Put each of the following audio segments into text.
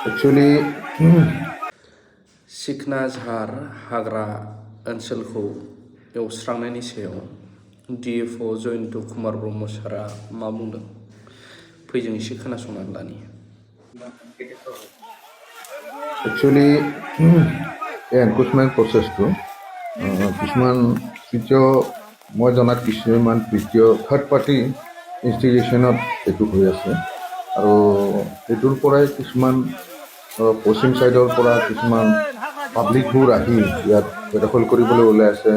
Actually सिखना झार हाग्रा ओनसोलखौ एवस्रांनायनि सायाव डिएफअ जयन्त कुमार ब्रह्म सारा मा बुंदों फै जों एसे खोनासंनानै लानि। एक्चुअली एनक्रोचमेन्ट प्रसेसটো কিছুমান তৃতীয় মই জনাত কিছুমান তৃতীয় থাৰ্ড পাৰ্টি ইনষ্টিটিউশ্যনত এইটো হৈ আছে আৰু এইটোৰ পৰাই কিছুমান পশ্চিম ছাইডৰ পৰা কিছুমান পাব্লিকবোৰ আহি ইয়াত বেদখল কৰিবলৈ ওলাই আছে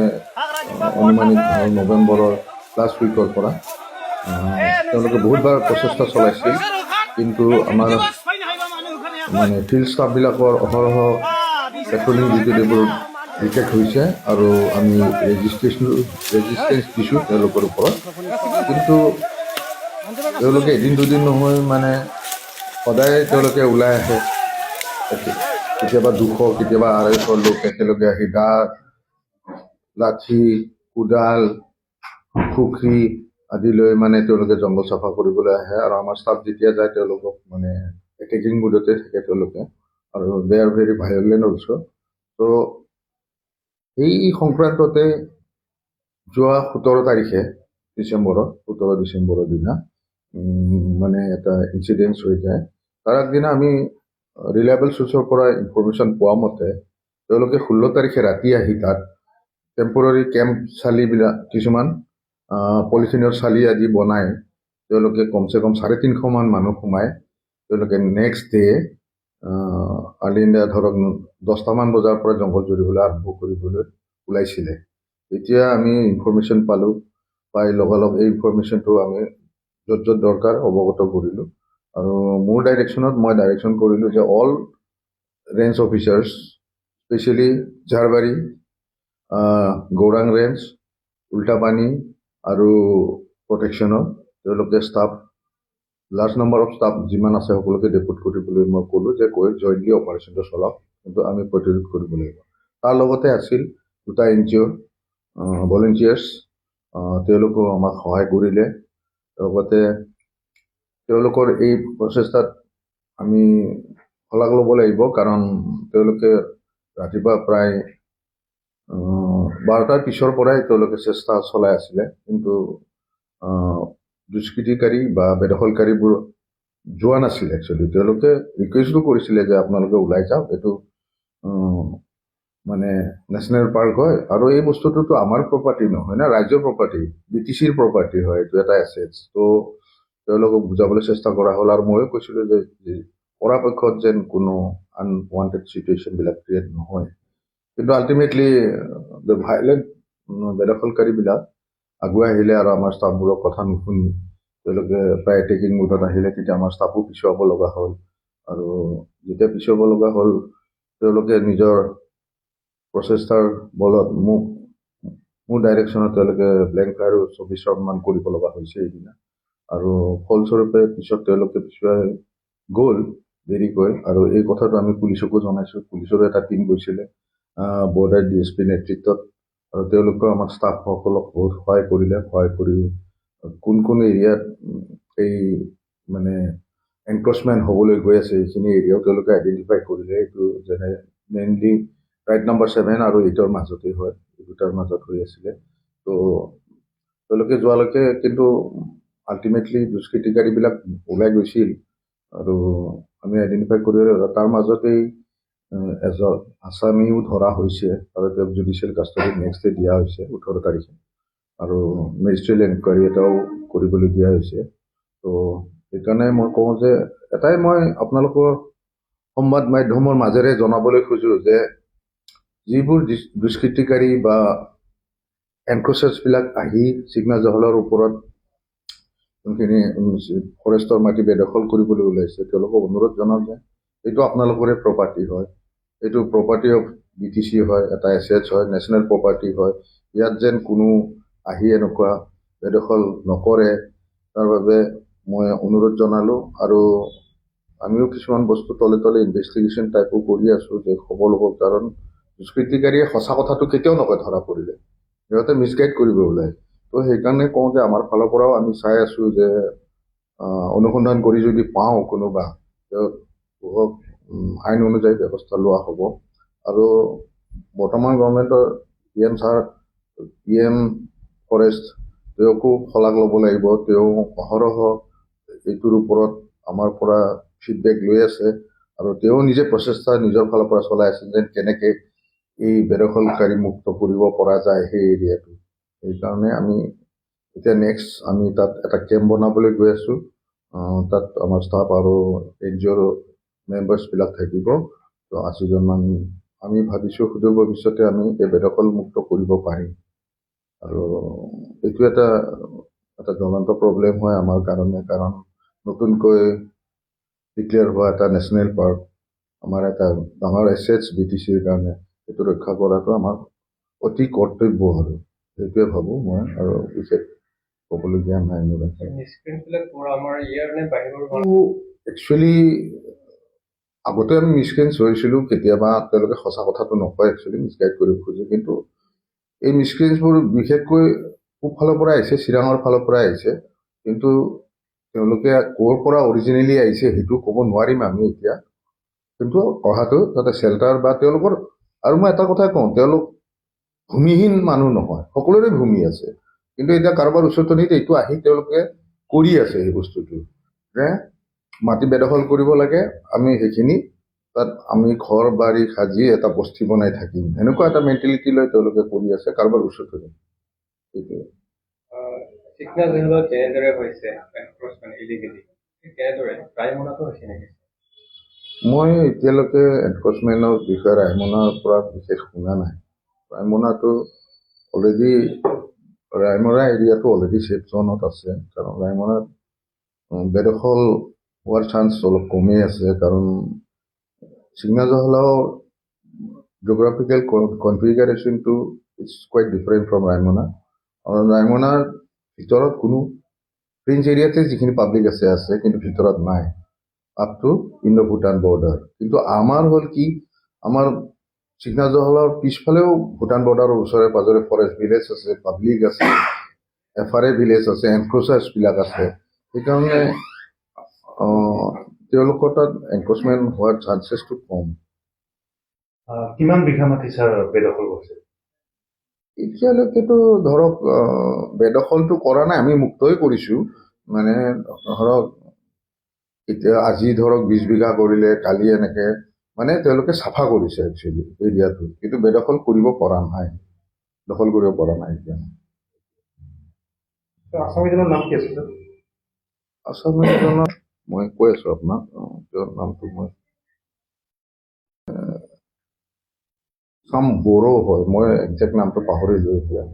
অনুমানিক নৱেম্বৰৰ লাষ্ট উইকৰ পৰা তেওঁলোকে বহুতবাৰ প্ৰচেষ্টা চলাইছিল কিন্তু আমাৰ মানে ফিল্ড ষ্টাফবিলাকৰ অহৰহ পেট্ৰলিং ডিউটিবোৰ ৰিটেক্ট হৈছে আৰু আমি ৰেজিষ্টেঞ্চ দিছোঁ তেওঁলোকৰ ওপৰত কিন্তু তেওঁলোকে এদিন দুদিন নহয় মানে সদায় তেওঁলোকে ওলাই আহে কেতিয়াবা 200 কেতিয়াবা 250 লোক একেলগে আহি দা লাঠি কোদাল খুখৰি আদি লৈ মানে তেওঁলোকে জংঘল চাফা কৰিবলৈ আহে আৰু আমাৰ ষ্টাফ যেতিয়া যায় তেওঁলোকক মানে এটেকিং মুডতে থাকে তেওঁলোকে আৰু দে আৰ ভেৰি ভায়োলেণ্ট অলছ' ত' এই সংক্ৰান্ততে যোৱা 17 তাৰিখে ডিচেম্বৰৰ দিনা মানে এটা ইনচিডেন্ট হৈ যায় তাৰ আগদিনা আমি ৰিলায়েবল চ'ৰ্চৰ পৰা ইনফৰমেশ্যন পোৱা মতে তেওঁলোকে 16 তাৰিখে ৰাতি আহি তাত টেম্পৰাৰী কেম্প চালিবিলাক কিছুমান পলিথিনৰ চালি আদি বনাই তেওঁলোকে কমচে কম 350 মান মানুহ সোমাই তেওঁলোকে নেক্সট ডে আৰ্লি ইণ্ডিয়া ধৰক 10টামান বজাৰ পৰা জংঘল জুৰিবলৈ আৰম্ভ কৰিবলৈ ওলাইছিলে এতিয়া আমি ইনফৰমেশ্যন পালোঁ পাই লগালগ এই ইনফৰমেশ্যনটো আমি য'ত য'ত দৰকাৰ অৱগত কৰিলোঁ আৰু মোৰ ডাইৰেকশ্যনত মই ডাইৰেকশ্যন কৰিলোঁ যে all range officers specially Jharbari Gaurang range Ultapani আৰু প্ৰটেকশ্যনৰ তেওঁলোকে staff large number of staff যিমান আছে সকলোকে ডেপুট কৰিবলৈ মই ক'লোঁ যে জইণ্টলি অপাৰেশ্যনটো চলাওক কিন্তু আমি প্ৰতিৰোধ কৰিব লাগিব তাৰ লগতে আছিল 2টা NGO ভলেণ্টিয়াৰ্ছ তেওঁলোকেও আমাক সহায় কৰিলে লগতে তেওঁলোকৰ এই প্ৰচেষ্টাত আমি শলাগ ল'ব লাগিব কাৰণ তেওঁলোকে ৰাতিপুৱা প্ৰায় 12টাৰ পিছৰ পৰাই তেওঁলোকে চেষ্টা চলাই আছিলে কিন্তু দুষ্কৃতিকাৰী বা বেদখলকাৰীবোৰ যোৱা নাছিলে একচুৱেলি তেওঁলোকে ৰিকুৱেষ্টো কৰিছিলে যে আপোনালোকে ওলাই যাওক এইটো মানে নেশ্যনেল পাৰ্ক হয় আৰু এই বস্তুটোতো আমাৰ প্ৰপাৰ্টি নহয় না ৰাজ্যৰ প্ৰপাৰ্টি BTCৰ প্ৰপাৰ্টি হয় এইটো এটা এছেটছ ত' তেওঁলোকক বুজাবলৈ চেষ্টা কৰা হ'ল আৰু ময়ো কৈছিলোঁ যে পৰাপক্ষত যেন কোনো আনৱান্টেড চিটুৱেশ্যনবিলাক ক্ৰিয়েট নহয় কিন্তু আল্টিমেটলি ভাইলেণ্ট বেদখলকাৰীবিলাক আগুৱাই আহিলে আৰু আমাৰ ষ্টাফবোৰক কথা নুশুনি তেওঁলোকে প্ৰায় এটেকিং মুডত আহিলে তেতিয়া আমাৰ ষ্টাফো পিছুৱাব লগা হ'ল আৰু যেতিয়া পিছুৱাব লগা হ'ল তেওঁলোকে নিজৰ প্ৰচেষ্টাৰ বলত মোৰ ডাইৰেকশ্যনত তেওঁলোকে ব্লেংক আৰু 24 ৰাউণ্ডমান কৰিব লগা হৈছে এইদিনা আৰু ফলস্বৰূপে পিছত তেওঁলোকে পিছুৱাই গ'ল দেৰিকৈ আৰু এই কথাটো আমি পুলিচকো জনাইছোঁ পুলিচৰো এটা টীম গৈছিলে বৰ্ডাৰ DSP নেতৃত্বত আৰু তেওঁলোকেও আমাক ষ্টাফসকলক বহুত সহায় কৰিলে সহায় কৰি কোন কোন এৰিয়াত এই মানে এনক্ৰচমেণ্ট হ'বলৈ গৈ আছে এইখিনি এৰিয়াও তেওঁলোকে আইডেণ্টিফাই কৰিলে এইটো যেনে মেইনলি ৰাইট নম্বৰ 7 আৰু 8ৰ মাজতেই হয় এই দুটাৰ মাজত হৈ আছিলে ত' তেওঁলোকে যোৱালৈকে কিন্তু আল্টিমেটলি দুষ্কৃতিকাৰীবিলাক ওলাই গৈছিল আৰু আমি আইডেণ্টিফাই কৰি তাৰ মাজতেই এজন আছামীও ধৰা হৈছে আৰু তেওঁক জুডিচিয়েল কাষ্টডিত নেক্সট ডে দিয়া হৈছে 18 তাৰিখে আৰু মেজিষ্ট্ৰেট এনকুৱাৰী এটাও কৰিবলৈ দিয়া হৈছে ত' সেইকাৰণে মই কওঁ যে এটাই মই আপোনালোকৰ সংবাদ মাধ্যমৰ মাজেৰে জনাবলৈ খোজোঁ যে যিবোৰ দুষ্কৃতিকাৰী বা এনক্ৰচাৰ্ছবিলাক আহি চিগনা জহলৰ ওপৰত যোনখিনি ফৰেষ্টৰ মাটি বেদখল কৰিবলৈ ওলাইছে তেওঁলোকক অনুৰোধ জনাওঁ যে এইটো আপোনালোকৰে প্ৰপাৰ্টি হয় এইটো প্ৰপাৰ্টি অফ BTC হয় এটা এছেটছ হয় নেশ্যনেল প্ৰপাৰ্টি হয় ইয়াত যেন কোনো আহি এনেকুৱা বেদখল নকৰে তাৰ বাবে মই অনুৰোধ জনালোঁ আৰু আমিও কিছুমান বস্তু তলে তলে ইনভেষ্টিগেশ্যন টাইপো কৰি আছোঁ যে খবৰ ল'ব কাৰণ দুষ্কৃতিকাৰীয়ে সঁচা কথাটো কেতিয়াও নকয় ধৰা পৰিলে সিহঁতে মিছগাইড কৰিব ওলায় ত' সেইকাৰণে কওঁ যে আমাৰ ফালৰ পৰাও আমি চাই আছোঁ যে অনুসন্ধান কৰি যদি পাওঁ কোনোবা তেওঁক আইন অনুযায়ী ব্যৱস্থা লোৱা হ'ব আৰু বৰ্তমান গভৰ্ণমেণ্টৰ PM ছাৰ PM ফৰেষ্ট তেওঁকো শলাগ ল'ব লাগিব তেওঁ অহৰহ এইটোৰ ওপৰত আমাৰ পৰা ফিডবেক লৈ আছে আৰু তেওঁ নিজে প্ৰচেষ্টা নিজৰ ফালৰ পৰা চলাই আছে যেন কেনেকৈ এই বেদখলকাৰী মুক্ত কৰিব পৰা যায় সেই এৰিয়াটো সেইকাৰণে আমি এতিয়া নেক্সট আমি তাত এটা কেম্প বনাবলৈ গৈ আছোঁ তাত আমাৰ ষ্টাফ আৰু NGOৰ মেম্বাৰ্ছবিলাক থাকিব তো 80জনমান আমি ভাবিছোঁ সুদূৰ ভৱিষ্যতে আমি এই বেদখল মুক্ত কৰিব পাৰিম আৰু এইটো এটা জ্বলন্ত প্ৰব্লেম হয় আমাৰ কাৰণে কাৰণ নতুনকৈ ডিক্লেয়াৰ হোৱা এটা নেশ্যনেল পাৰ্ক আমাৰ এটা ডাঙৰ এছেটছ BTCৰ কাৰণে সেইটো ৰক্ষা কৰাটো আমাৰ অতি কৰ্তব্য আৰু সেইটোৱে ভাবোঁ মই আৰু বিশেষ ক'বলগীয়া নাই মোৰ একচুৱেলি আগতে আমি মিছগেইনছ হৈছিলোঁ কেতিয়াবা তেওঁলোকে সঁচা কথাটো নকয় একচুৱেলি মিছগাইড কৰিব খোজে কিন্তু এই মিছগেইনছবোৰ বিশেষকৈ পূব ফালৰ পৰা আহিছে চিৰাঙৰ ফালৰ পৰা আহিছে কিন্তু তেওঁলোকে ক'ৰ পৰা অৰিজিনেলি আহিছে সেইটো ক'ব নোৱাৰিম আমি এতিয়া কিন্তু অহাটো তাতে চেল্টাৰ বা তেওঁলোকৰ আৰু মই এটা কথা কওঁ তেওঁলোক ভূমিহীন মানুহ নহয় সকলোৰে ভূমি আছে কিন্তু এতিয়া কাৰোবাৰ উচতনিত এইটো আহি তেওঁলোকে কৰি আছে এই বস্তুটো যে মাটি বেদখল কৰিব লাগে আমি সেইখিনি তাত আমি ঘৰ বাৰী সাজি এটা বস্তি বনাই থাকিম এনেকুৱা এটা মেণ্টেলিটি লৈ তেওঁলোকে কৰি আছে কাৰোবাৰ উচতনি সেইটোৱে মই এতিয়ালৈকে এনফৰ্চমেণ্টৰ বিষয়ে ৰায়মনাৰ পৰা বিশেষ শুনা নাই ৰায়মনাটো অলৰেডি ৰায়মনা এৰিয়াটো অলৰেডি ছেফ জ'নত আছে কাৰণ ৰায়মনাত বেদখল হোৱাৰ চান্স অলপ কমেই আছে কাৰণ চিগনাজহলাও জিঅ'গ্ৰাফিকেল কনফিগাৰেশ্যনটো it's quite different from Raimona আৰু ৰায়মনাৰ ভিতৰত কোনো ফ্ৰিঞ্জ এৰিয়াতে যিখিনি পাব্লিক আছে কিন্তু ভিতৰত নাই up to Indo Bhutan border কিন্তু আমাৰ হ'ল কি আমাৰ চিগনাজহলাৰ পিছফালেও ভূটান বৰ্ডাৰৰ ওচৰে পাজৰে ফৰেষ্ট ভিলেজ আছে পাব্লিক আছে FRA ভিলেজ আছে এনক্ৰচাৰ্ছবিলাক আছে সেইকাৰণে তেওঁলোকৰ তাত এনক্ৰচমেণ্ট হোৱাৰ চান্সেছটো কম কিমান বিঘা মাটি ছাৰ বেদখল হৈছে এতিয়ালৈকেতো ধৰক বেদখলটো কৰা নাই আমি মুক্তই কৰিছোঁ মানে ধৰক এতিয়া আজি ধৰক 20 বিঘা কৰিলে কালি এনেকৈ মানে তেওঁলোকে চাফা কৰিছে একচুৱেলি এৰিয়াটো কিন্তু বেদখল কৰিব পৰা নাই দখল কৰিব পৰা নাই এতিয়া আছামীজনৰ নাম কি আছিল আছামীজনৰ মই কৈ আছোঁ আপোনাক তেওঁৰ নামটো মই চাম বড়ো হয় মই একজেক্ট নামটো পাহৰিলোঁ এতিয়া